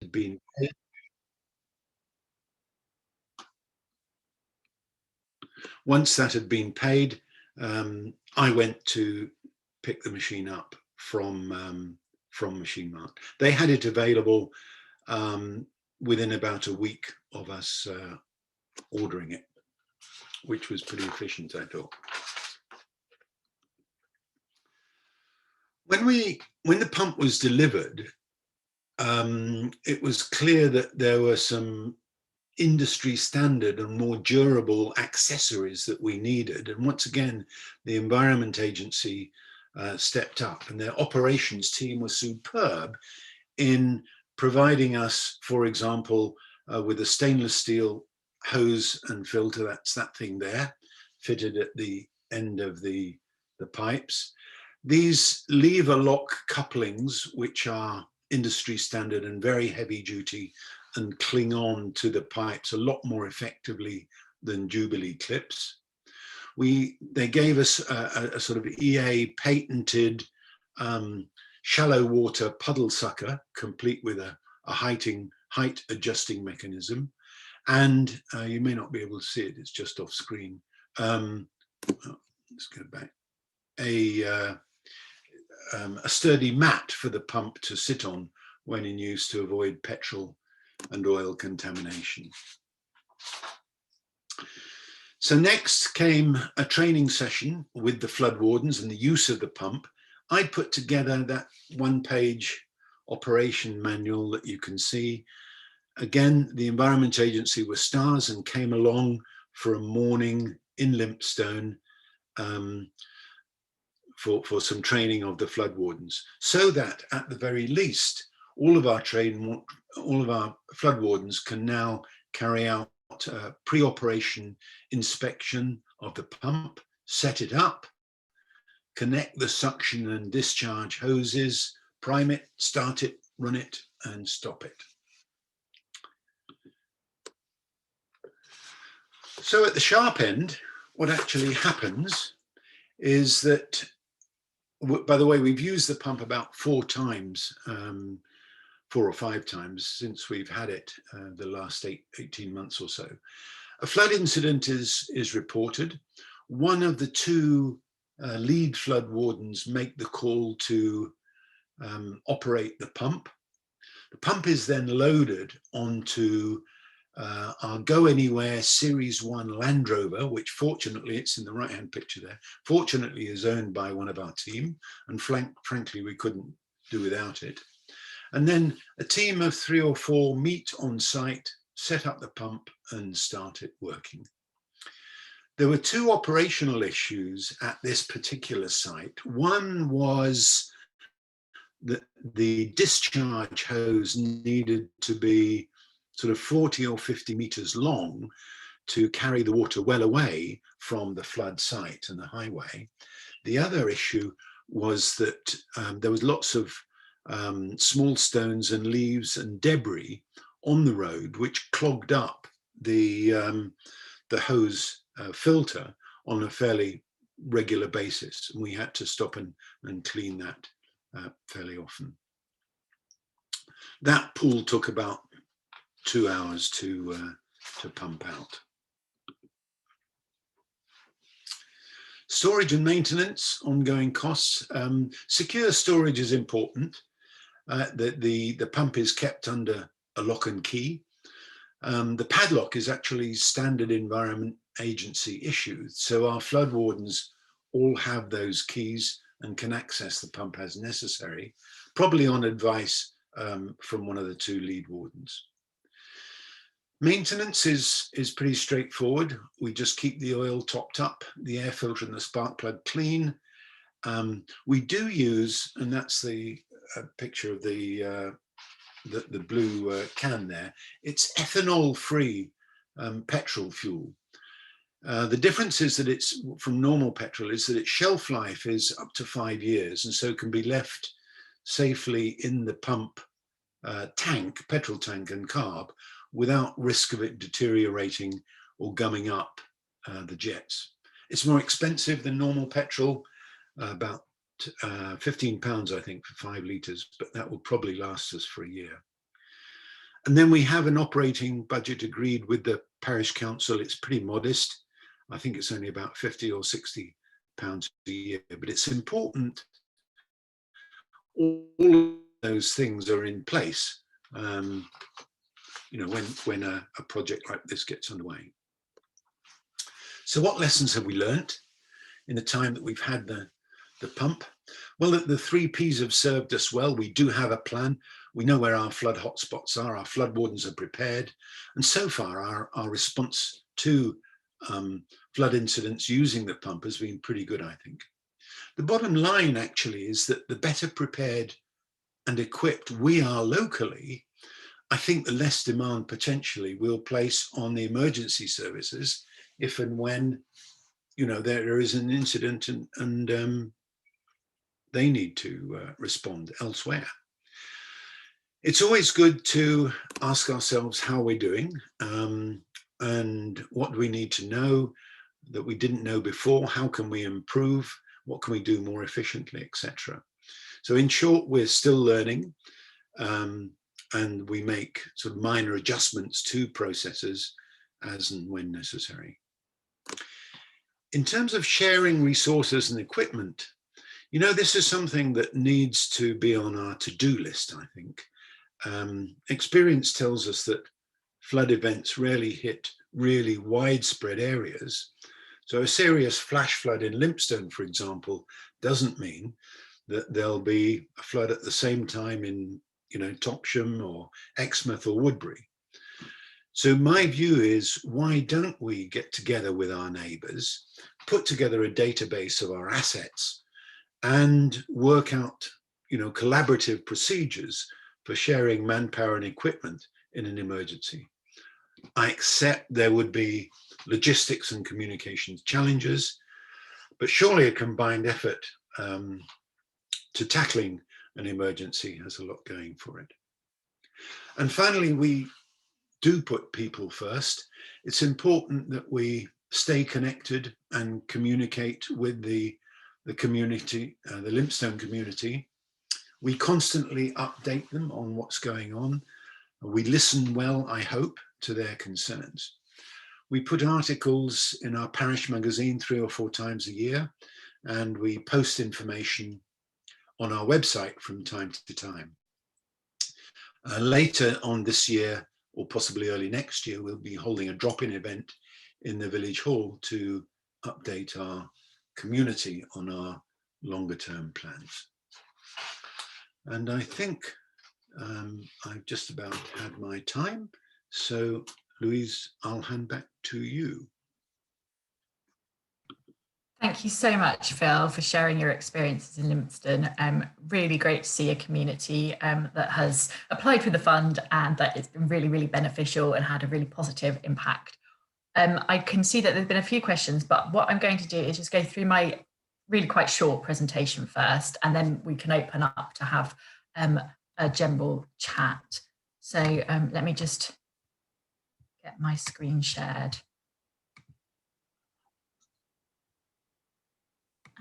been paid, once that had been paid, I went to pick the machine up from Machine Mart. They had it available within about a week of us ordering it, which was pretty efficient, I thought. When the pump was delivered, it was clear that there were some industry standard and more durable accessories that we needed. And once again, the Environment Agency stepped up, and their operations team was superb in providing us, for example, with a stainless steel hose and filter, that's that thing there, fitted at the end of the pipes. These lever lock couplings, which are industry standard and very heavy duty and cling on to the pipes a lot more effectively than Jubilee clips. They gave us a sort of EA patented shallow water puddle sucker, complete with a height adjusting mechanism. And you may not be able to see it, it's just off screen. Let's go back. A sturdy mat for the pump to sit on when in use to avoid petrol and oil contamination. So next came a training session with the flood wardens and the use of the pump. I put together that one-page operation manual that you can see. Again, the Environment Agency were stars and came along for a morning in Lympstone for some training of the flood wardens, so that at the very least, all of our flood wardens can now carry out pre-operation inspection of the pump, set it up, connect the suction and discharge hoses, prime it, start it, run it, and stop it. So at the sharp end, what actually happens is that, by the way, we've used the pump about 4 or 5 times since we've had it the last 18 months or so. A flood incident is reported. One of the 2 lead flood wardens make the call to operate the pump. The pump is then loaded onto our Go Anywhere Series 1 Land Rover, which fortunately, it's in the right-hand picture there, fortunately is owned by one of our team, and frankly, we couldn't do without it. And then a team of 3 or 4 meet on site, set up the pump and start it working. There were 2 operational issues at this particular site. One was that the discharge hose needed to be sort of 40 or 50 meters long to carry the water well away from the flood site and the highway. The other issue was that there was lots of small stones and leaves and debris on the road, which clogged up the hose filter on a fairly regular basis. And we had to stop and clean that fairly often. That pool took about 2 hours to pump out. Storage and maintenance, ongoing costs. Secure storage is important. The pump is kept under a lock and key. The padlock is actually standard Environment Agency issued, so our flood wardens all have those keys and can access the pump as necessary, probably on advice from one of the 2 lead wardens. Maintenance is pretty straightforward. We just keep the oil topped up, the air filter and the spark plug clean. We do use, and that's the picture of the blue can there, it's ethanol-free petrol fuel. The difference is that it's from normal petrol is that its shelf life is up to 5 years, and so can be left safely in the pump tank, petrol tank and carb, without risk of it deteriorating or gumming up the jets. It's more expensive than normal petrol, about £15, I think, for 5 litres, but that will probably last us for a year. And then we have an operating budget agreed with the parish council. It's pretty modest. I think it's only about 50 or 60 pounds a year, but it's important all of those things are in place, when a project like this gets underway. So what lessons have we learned in the time that we've had the pump? Well, the 3 Ps have served us well. We do have a plan. We know where our flood hotspots are. Our flood wardens are prepared. And so far, our response to flood incidents using the pump has been pretty good, I think. The bottom line actually is that the better prepared and equipped we are locally, I think the less demand potentially we'll place on the emergency services if and when, there is an incident and they need to respond elsewhere. It's always good to ask ourselves how we're doing and what do we need to know that we didn't know before, how can we improve, what can we do more efficiently, etc. So in short, we're still learning and we make sort of minor adjustments to processes as and when necessary. In terms of sharing resources and equipment, this is something that needs to be on our to-do list, I think. Experience tells us that flood events rarely hit really widespread areas. So a serious flash flood in Lympstone, for example, doesn't mean that there'll be a flood at the same time in, Topsham or Exmouth or Woodbury. So my view is, why don't we get together with our neighbours, put together a database of our assets and work out, collaborative procedures for sharing manpower and equipment in an emergency? I accept there would be logistics and communications challenges, but surely a combined effort to tackling an emergency has a lot going for it. And finally, we do put people first. It's important that we stay connected and communicate with the community, the Lympstone community. We constantly update them on what's going on. We listen well, I hope, to their concerns. We put articles in our parish magazine 3 or 4 times a year, and we post information on our website from time to time. Later on this year, or possibly early next year, we'll be holding a drop-in event in the village hall to update our community on our longer-term plans. And I think I've just about had my time. So, Louise, I'll hand back to you. Thank you so much, Phil, for sharing your experiences in Lympstone. Really great to see a community that has applied for the fund and that it's been really, really beneficial and had a really positive impact. I can see that there's been a few questions, but what I'm going to do is just go through my really quite short presentation first, and then we can open up to have a general chat. So let me just get my screen shared.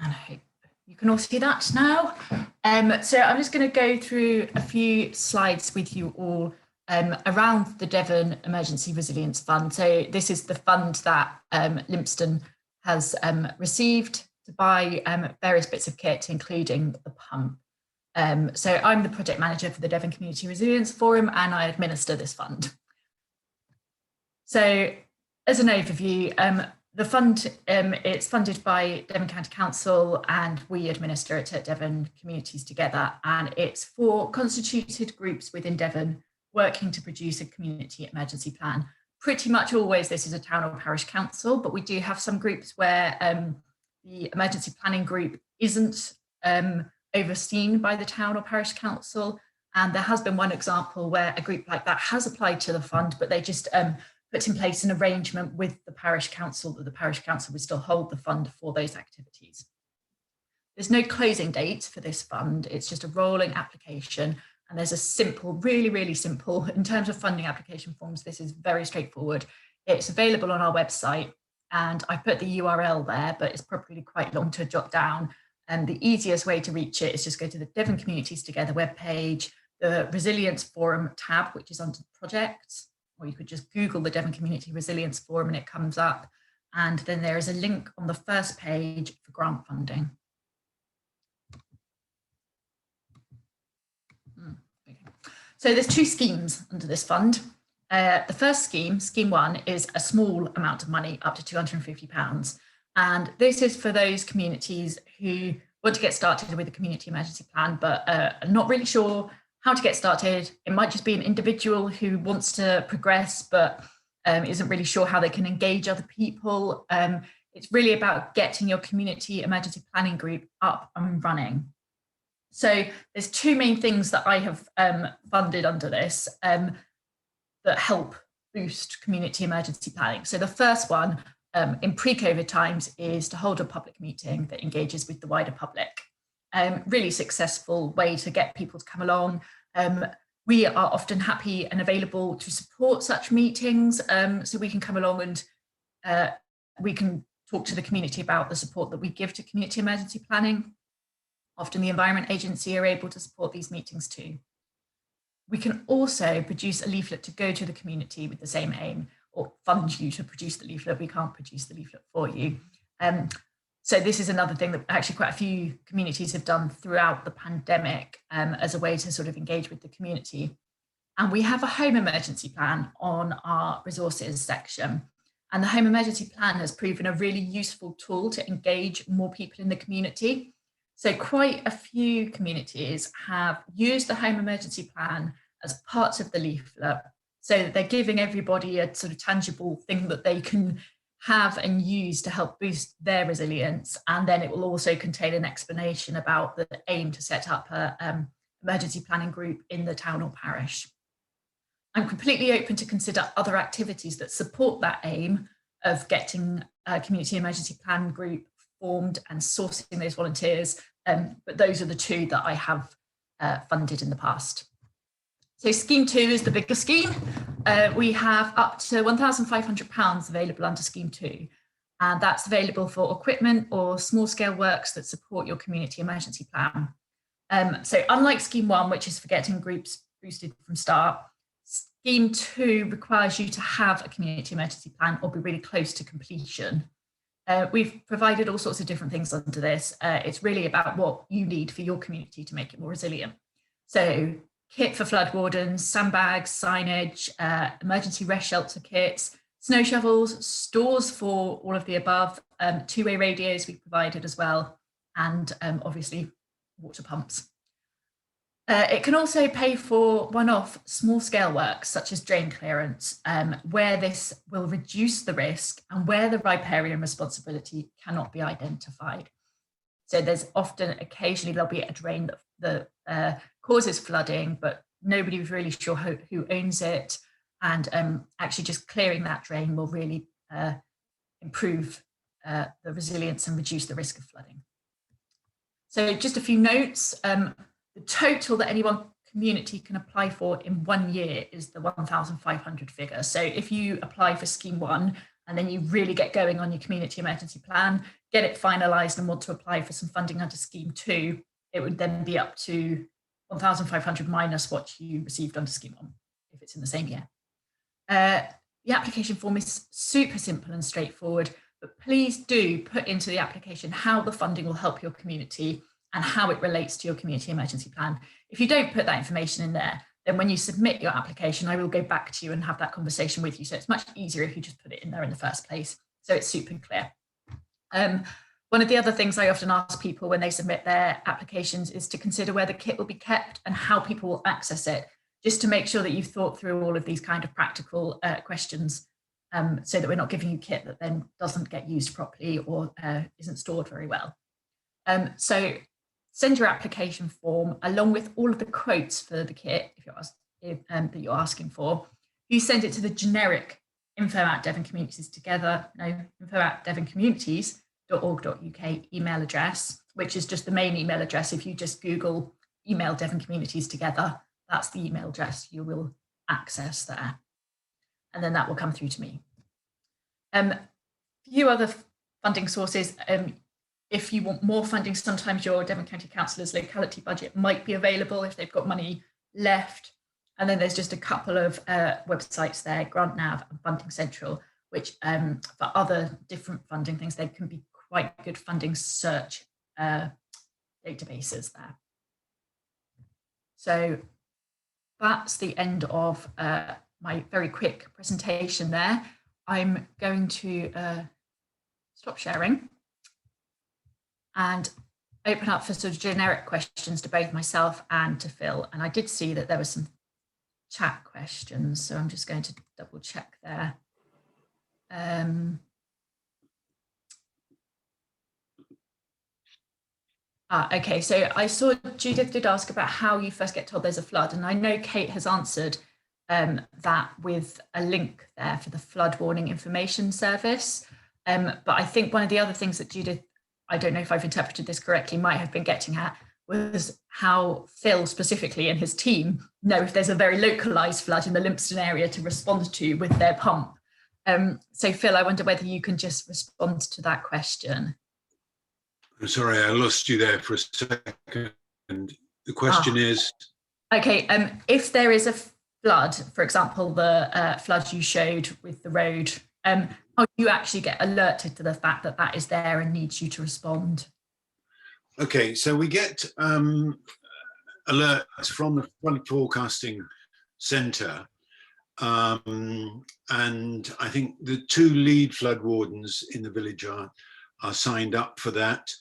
And I hope you can all see that now. So I'm just going to go through a few slides with you all around the Devon Emergency Resilience Fund. So this is the fund that Lympstone has received to buy various bits of kit, including the pump. So I'm the project manager for the Devon Community Resilience Forum, and I administer this fund. So as an overview, the fund, it's funded by Devon County Council, and we administer it at Devon Communities Together, and it's for constituted groups within Devon working to produce a community emergency plan. Pretty much always this is a town or parish council, but we do have some groups where the emergency planning group isn't overseen by the town or parish council, and there has been one example where a group like that has applied to the fund, but they just put in place an arrangement with the parish council that the parish council would still hold the fund for those activities. There's no closing date for this fund, it's just a rolling application, and there's a simple, really, really simple, in terms of funding application forms, this is very straightforward. It's available on our website, and I put the URL there, but it's probably quite long to jot down. And the easiest way to reach it is just go to the Devon Communities Together webpage, the Resilience Forum tab, which is under projects, or you could just Google the Devon Community Resilience Forum and it comes up. And then there is a link on the first page for grant funding. So there's two schemes under this fund. The first scheme, Scheme 1, is a small amount of money, up to £250. And this is for those communities who want to get started with a community emergency plan, but are not really sure how to get started. It might just be an individual who wants to progress, but isn't really sure how they can engage other people. It's really about getting your community emergency planning group up and running. So there's two main things that I have funded under this that help boost community emergency planning. So the first one in pre-COVID times is to hold a public meeting that engages with the wider public. Really successful way to get people to come along. We are often happy and available to support such meetings, so we can come along and we can talk to the community about the support that we give to community emergency planning. Often the Environment Agency are able to support these meetings too. We can also produce a leaflet to go to the community with the same aim, or fund you to produce the leaflet. We can't produce the leaflet for you. So this is another thing that actually quite a few communities have done throughout the pandemic as a way to sort of engage with the community. And we have a home emergency plan on our resources section. And the home emergency plan has proven a really useful tool to engage more people in the community. So quite a few communities have used the home emergency plan as parts of the leaflet, so that they're giving everybody a sort of tangible thing that they can have and use to help boost their resilience. And then it will also contain an explanation about the aim to set up an emergency planning group in the town or parish. I'm completely open to consider other activities that support that aim of getting a community emergency plan group formed and sourcing those volunteers, but those are the two that I have funded in the past. So Scheme 2 is the bigger scheme. We have up to £1,500 available under Scheme 2, and that's available for equipment or small scale works that support your community emergency plan. So unlike Scheme 1, which is for getting groups boosted from start, Scheme 2 requires you to have a community emergency plan or be really close to completion. We've provided all sorts of different things under this. It's really about what you need for your community to make it more resilient. So kit for flood wardens, sandbags, signage, emergency rest shelter kits, snow shovels, stores for all of the above, two-way radios we provided as well, and obviously water pumps. It can also pay for one-off small-scale works such as drain clearance, where this will reduce the risk and where the riparian responsibility cannot be identified. So there's often, occasionally there'll be a drain that causes flooding, but nobody was really sure who owns it. And actually just clearing that drain will really improve the resilience and reduce the risk of flooding. So just a few notes. The total that any one community can apply for in 1 year is the 1,500 figure. So if you apply for Scheme 1 and then you really get going on your community emergency plan, get it finalised and want to apply for some funding under Scheme 2, it would then be up to 1,500 minus what you received under Scheme 1, if it's in the same year. The application form is super simple and straightforward, but please do put into the application how the funding will help your community and how it relates to your community emergency plan. If you don't put that information in there, then when you submit your application, I will go back to you and have that conversation with you. So it's much easier if you just put it in there in the first place. So it's super clear. One of the other things I often ask people when they submit their applications is to consider where the kit will be kept and how people will access it, just to make sure that you've thought through all of these kind of practical questions, so that we're not giving you kit that then doesn't get used properly or isn't stored very well. So send your application form along with all of the quotes for the kit that you're asking for. You send it to the generic info@devoncommunities.org.uk email address, which is just the main email address. If you just Google email Devon Communities together, that's the email address you will access there. And then that will come through to me. A few other funding sources. If you want more funding, sometimes your Devon County Councillor's locality budget might be available if they've got money left. And then there's just a couple of websites there, GrantNav and Funding Central, which for other different funding things, they can be quite good funding search databases there. So that's the end of my very quick presentation there. I'm going to stop sharing and open up for sort of generic questions to both myself and to Phil. And I did see that there were some chat questions, so I'm just going to double check there. Okay, so I saw Judith did ask about how you first get told there's a flood, and I know Kate has answered that with a link there for the flood warning information service. But I think one of the other things that Judith, I don't know if I've interpreted this correctly, might have been getting at was how Phil specifically and his team know if there's a very localized flood in the Lympstone area to respond to with their pump. So Phil, I wonder whether you can just respond to that question. I'm sorry, I lost you there for a second. The question is? Okay, if there is a flood, for example, the flood you showed with the road, how do you actually get alerted to the fact that that is there and needs you to respond? Okay, so we get alerts from the Flood Forecasting Centre, and I think the 2 lead flood wardens in the village are signed up for that.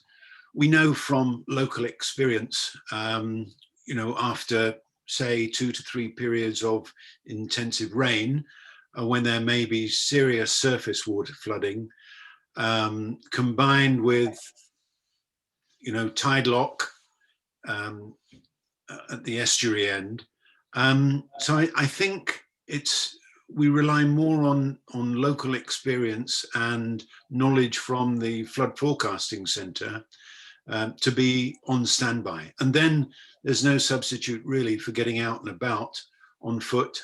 We know from local experience, you know, after say 2 to 3 periods of intensive rain, when there may be serious surface water flooding, combined with, you know, tide lock at the estuary end. So I think we rely more on local experience and knowledge from the Flood Forecasting Centre to be on standby. And then there's no substitute really for getting out and about on foot,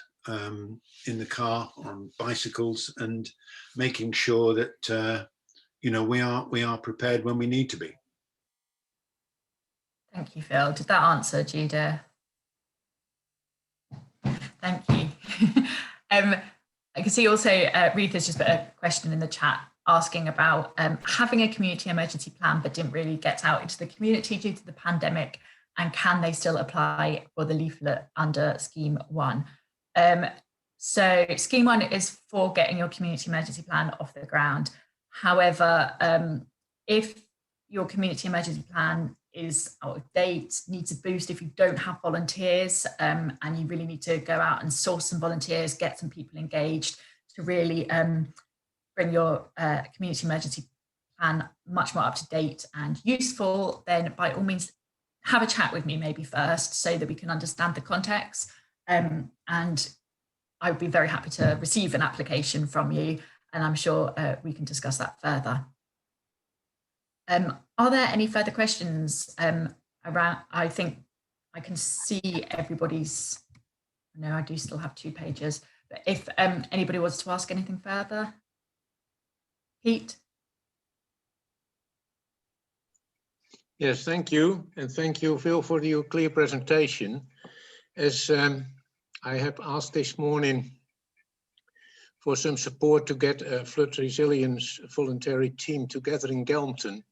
in the car, on bicycles, and making sure that you know, we are prepared when we need to be. Thank you, Phil. Did that answer, Judith? Thank you. I can see also Ruth has just put a question in the chat asking about having a community emergency plan but didn't really get out into the community due to the pandemic, and can they still apply for the leaflet under Scheme 1? So Scheme 1 is for getting your community emergency plan off the ground. However, if your community emergency plan is out of date, needs a boost, if you don't have volunteers, and you really need to go out and source some volunteers, get some people engaged to really bring your community emergency plan much more up to date and useful, then by all means have a chat with me maybe first so that we can understand the context, and I would be very happy to receive an application from you, and I'm sure we can discuss that further. Are there any further questions around? I think I can see everybody's. No, I do still have 2 pages, but if anybody wants to ask anything further. Pete? Yes, thank you. And thank you, Phil, for your clear presentation. As I have asked this morning for some support to get a flood resilience voluntary team together in Gelmton,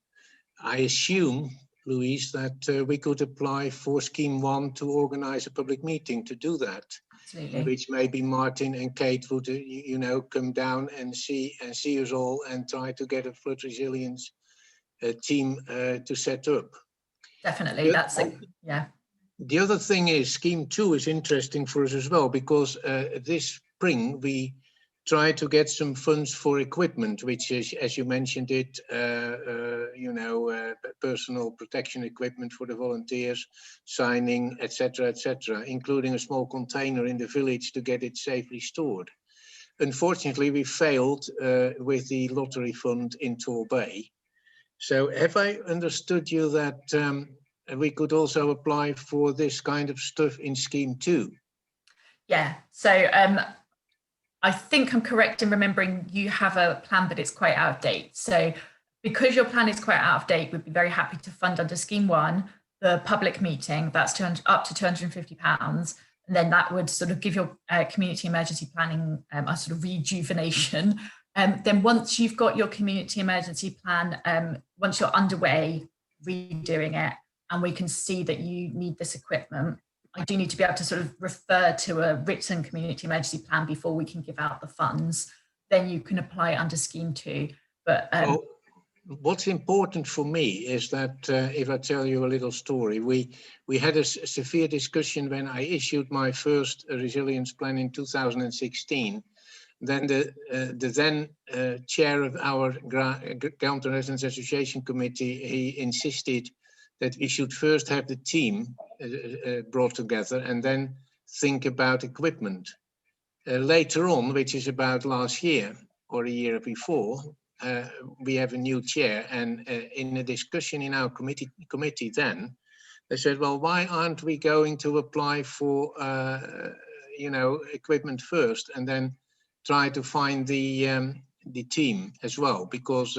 I assume, Louise, that we could apply for Scheme 1 to organize a public meeting to do that. Absolutely. Which maybe Martin and Kate would, you know, come down and see us all and try to get a flood resilience team to set up. Definitely, yeah. The other thing is Scheme 2 is interesting for us as well, because this spring we try to get some funds for equipment, which is, as you mentioned it, you know, personal protection equipment for the volunteers, signing, etc., including a small container in the village to get it safely stored. Unfortunately, we failed with the lottery fund in Torbay. So have I understood you that we could also apply for this kind of stuff in Scheme 2? Yeah, so I think I'm correct in remembering you have a plan, but it's quite out of date. So because your plan is quite out of date, we'd be very happy to fund under Scheme 1, the public meeting, that's up to £250, And then that would sort of give your community emergency planning a sort of rejuvenation. Then once you've got your community emergency plan, once you're underway, redoing it, and we can see that you need this equipment, I do need to be able to sort of refer to a written community emergency plan before we can give out the funds. Then you can apply under Scheme 2. But what's important for me is that if I tell you a little story, we had a severe discussion when I issued my first resilience plan in 2016. Then the then chair of our Counter Residents Association Committee, he insisted that we should first have the team brought together and then think about equipment. Later on, which is about last year or a year before, we have a new chair, and in a discussion in our committee then, they said, well, why aren't we going to apply for equipment first and then try to find the team as well, because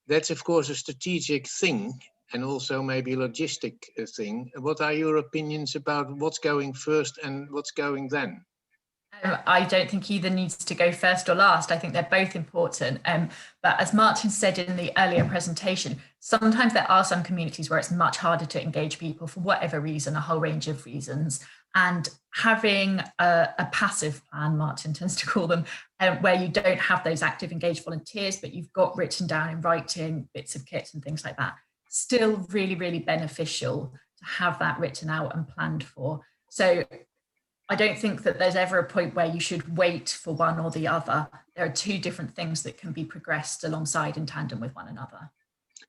that's of course a strategic thing and also maybe a logistic thing. What are your opinions about what's going first and what's going then? I don't think either needs to go first or last. I think they're both important. But as Martin said in the earlier presentation, sometimes there are some communities where it's much harder to engage people for whatever reason, a whole range of reasons. And having a passive plan, Martin tends to call them, where you don't have those active engaged volunteers, but you've got written down in writing bits of kits and things like that, still really, really beneficial to have that written out and planned for. So I don't think that there's ever a point where you should wait for one or the other. There are two different things that can be progressed alongside in tandem with one another.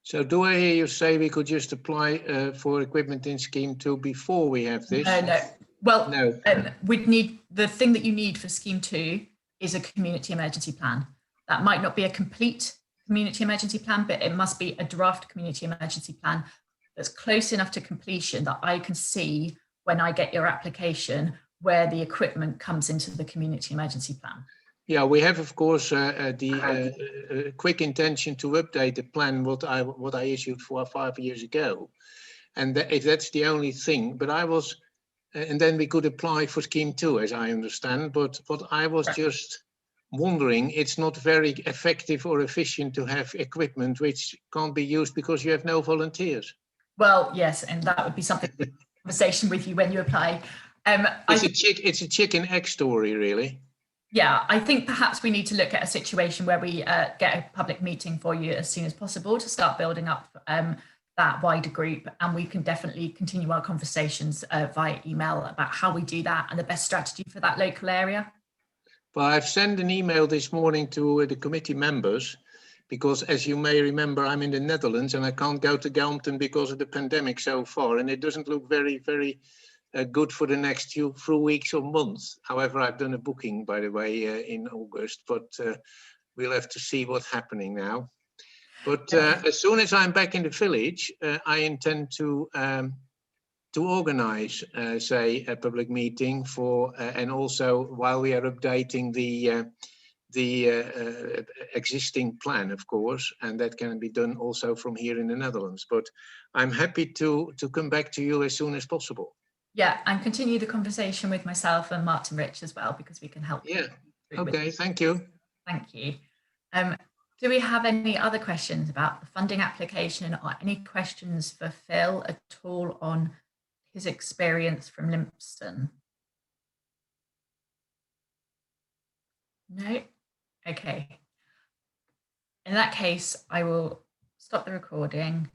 So do I hear you say we could just apply for equipment in Scheme 2 before we have this? No. Well, no. We'd need, the thing that you need for Scheme 2 is a community emergency plan. That might not be a complete community emergency plan, but it must be a draft community emergency plan that's close enough to completion that I can see when I get your application where the equipment comes into the community emergency plan. Yeah, we have, of course, the quick intention to update the plan what I issued 4 or 5 years ago, and if that's the only thing. But I was, and then we could apply for Scheme 2, as I understand. But what I was just wondering, it's not very effective or efficient to have equipment which can't be used because you have no volunteers. Well, yes, and that would be something to conversation with you when you apply. It's a chicken egg story, really. Yeah, I think perhaps we need to look at a situation where we get a public meeting for you as soon as possible to start building up that wider group, and we can definitely continue our conversations via email about how we do that and the best strategy for that local area. Well, I've sent an email this morning to the committee members because, as you may remember, I'm in the Netherlands and I can't go to Galmpton because of the pandemic so far, and it doesn't look very, very good for the next few weeks or months. However, I've done a booking, by the way, in August, but we'll have to see what's happening now. But as soon as I'm back in the village, I intend to organize, say, a public meeting for, and also while we are updating the existing plan, of course, and that can be done also from here in the Netherlands. But I'm happy to come back to you as soon as possible. Yeah, and continue the conversation with myself and Martin Rich as well, because we can help. Yeah, okay, thank you. Thank you. Do we have any other questions about the funding application or any questions for Phil at all on his experience from Lympstone? No? Okay. In that case, I will stop the recording.